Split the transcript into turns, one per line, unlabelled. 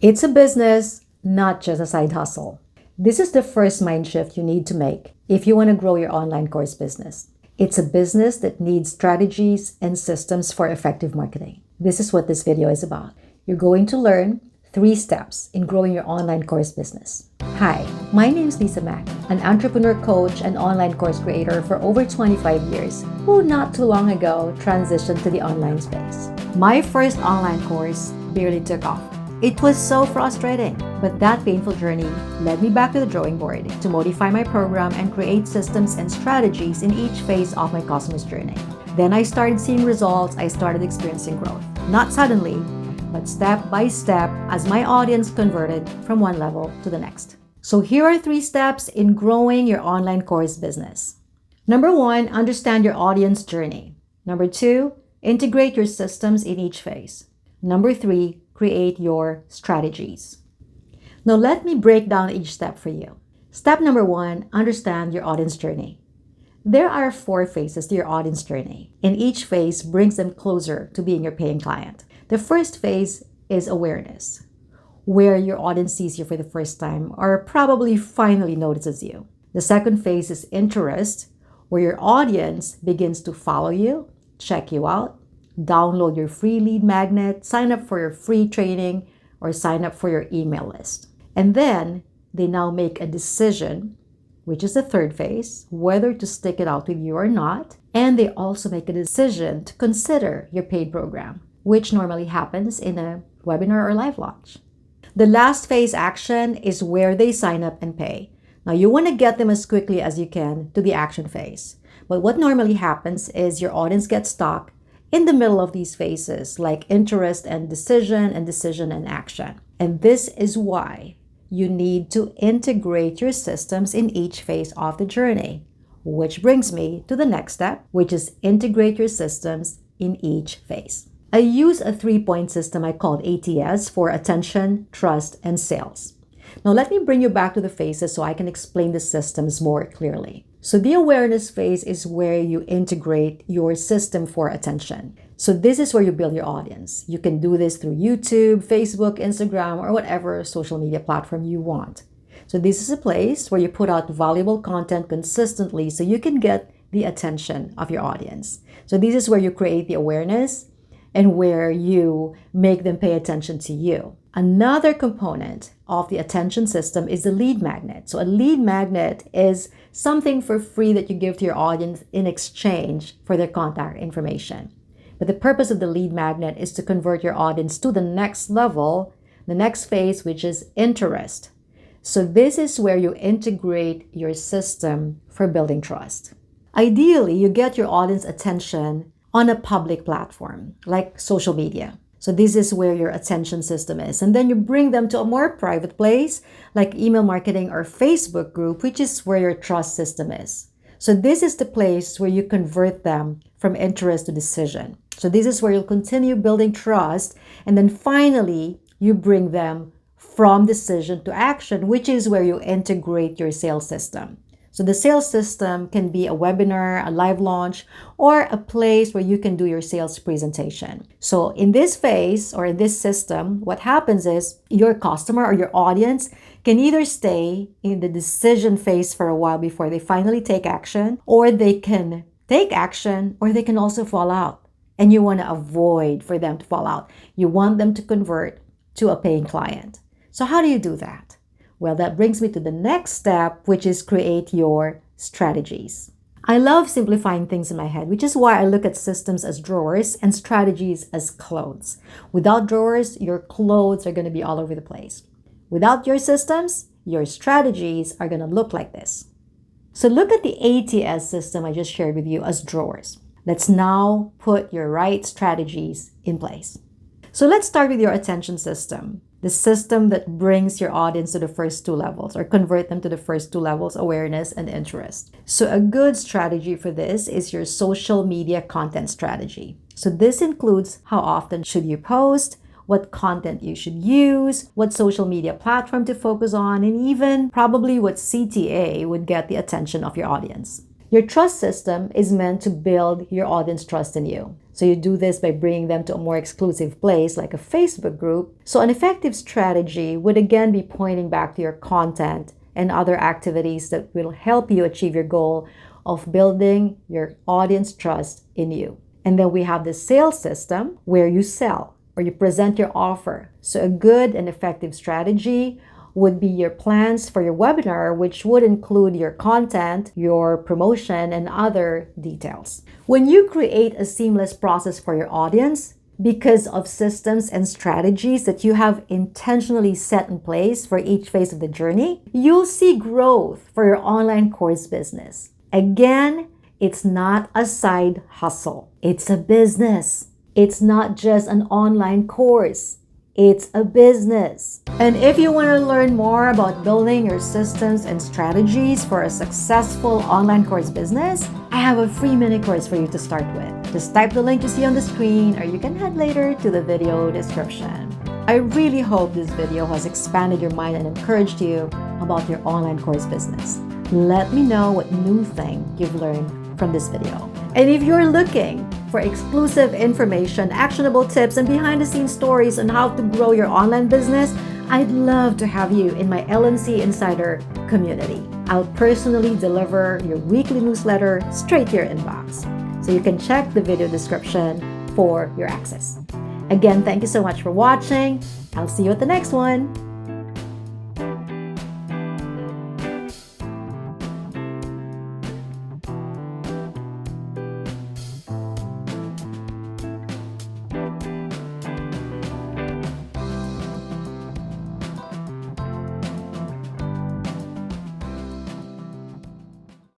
It's a business, not just a side hustle. This is the first mind shift you need to make if you want to grow your online course business. It's a business that needs strategies and systems for effective marketing. This is what this video is about. You're going to learn 3 steps in growing your online course business. Hi, my name is Lisa Mack, an entrepreneur coach and online course creator for over 25 years, who not too long ago transitioned to the online space. My first online course barely took off. It was so frustrating, but that painful journey led me back to the drawing board to modify my program and create systems and strategies in each phase of my customer's journey. Then I started seeing results, I started experiencing growth. Not suddenly, but step by step as my audience converted from one level to the next. So here are 3 steps in growing your online course business. Number 1, understand your audience journey. Number 2, integrate your systems in each phase. Number 3, create your strategies. Now let me break down each step for you. Step number 1, understand your audience journey. There are 4 phases to your audience journey, and each phase brings them closer to being your paying client. The first phase is awareness, where your audience sees you for the first time or probably finally notices you. The second phase is interest, where your audience begins to follow you, check you out, download your free lead magnet, sign up for your free training, or sign up for your email list. And then they now make a decision, which is the third phase, whether to stick it out with you or not. And they also make a decision to consider your paid program, which normally happens in a webinar or live launch. The last phase action is where they sign up and pay. Now you want to get them as quickly as you can to the action phase. But what normally happens is your audience gets stuck in the middle of these phases, like interest and decision and action. And this is why you need to integrate your systems in each phase of the journey, which brings me to the next step, which is integrate your systems in each phase. I use a 3-point system I called ATS for attention, trust, and sales. Now let me bring you back to the phases so I can explain the systems more clearly. So the awareness phase is where you integrate your system for attention. So this is where you build your audience. You can do this through YouTube, Facebook, Instagram, or whatever social media platform you want. So this is a place where you put out valuable content consistently so you can get the attention of your audience. So this is where you create the awareness and where you make them pay attention to you. Another component of the attention system is the lead magnet. So a lead magnet is something for free that you give to your audience in exchange for their contact information. But the purpose of the lead magnet is to convert your audience to the next level, the next phase, which is interest. So this is where you integrate your system for building trust. Ideally, you get your audience attention on a public platform like social media. So this is where your attention system is. And then you bring them to a more private place like email marketing or Facebook group, which is where your trust system is. So this is the place where you convert them from interest to decision. So this is where you'll continue building trust. And then finally, you bring them from decision to action, which is where you integrate your sales system. So the sales system can be a webinar, a live launch, or a place where you can do your sales presentation. So in this phase or in this system, what happens is your customer or your audience can either stay in the decision phase for a while before they finally take action, or they can take action, or they can also fall out. And you want to avoid for them to fall out. You want them to convert to a paying client. So how do you do that? Well, that brings me to the next step, which is create your strategies. I love simplifying things in my head, which is why I look at systems as drawers and strategies as clothes. Without drawers, your clothes are going to be all over the place. Without your systems, your strategies are going to look like this. So look at the ATS system I just shared with you as drawers. Let's now put your right strategies in place. So let's start with your attention system. The system that brings your audience to the first 2 levels or convert them to the first 2 levels, awareness and interest. So a good strategy for this is your social media content strategy. So this includes how often should you post, what content you should use, what social media platform to focus on, and even probably what CTA would get the attention of your audience. Your trust system is meant to build your audience trust in you. So you do this by bringing them to a more exclusive place like a Facebook group. So an effective strategy would again be pointing back to your content and other activities that will help you achieve your goal of building your audience trust in you. And then we have the sales system where you sell or you present your offer. So a good and effective strategy would be your plans for your webinar, which would include your content, your promotion, and other details. When you create a seamless process for your audience, because of systems and strategies that you have intentionally set in place for each phase of the journey, you'll see growth for your online course business. Again, it's not a side hustle. It's a business. It's not just an online course. It's a business. And if you want to learn more about building your systems and strategies for a successful online course business, I have a free mini course for you to start with. Just type the link you see on the screen, or you can head later to the video description. I really hope this video has expanded your mind and encouraged you about your online course business. Let me know what new thing you've learned from this video. And if you're looking for exclusive information, actionable tips, and behind-the-scenes stories on how to grow your online business, I'd love to have you in my LNC Insider community. I'll personally deliver your weekly newsletter straight to your inbox. So you can check the video description for your access. Again, thank you so much for watching. I'll see you at the next one.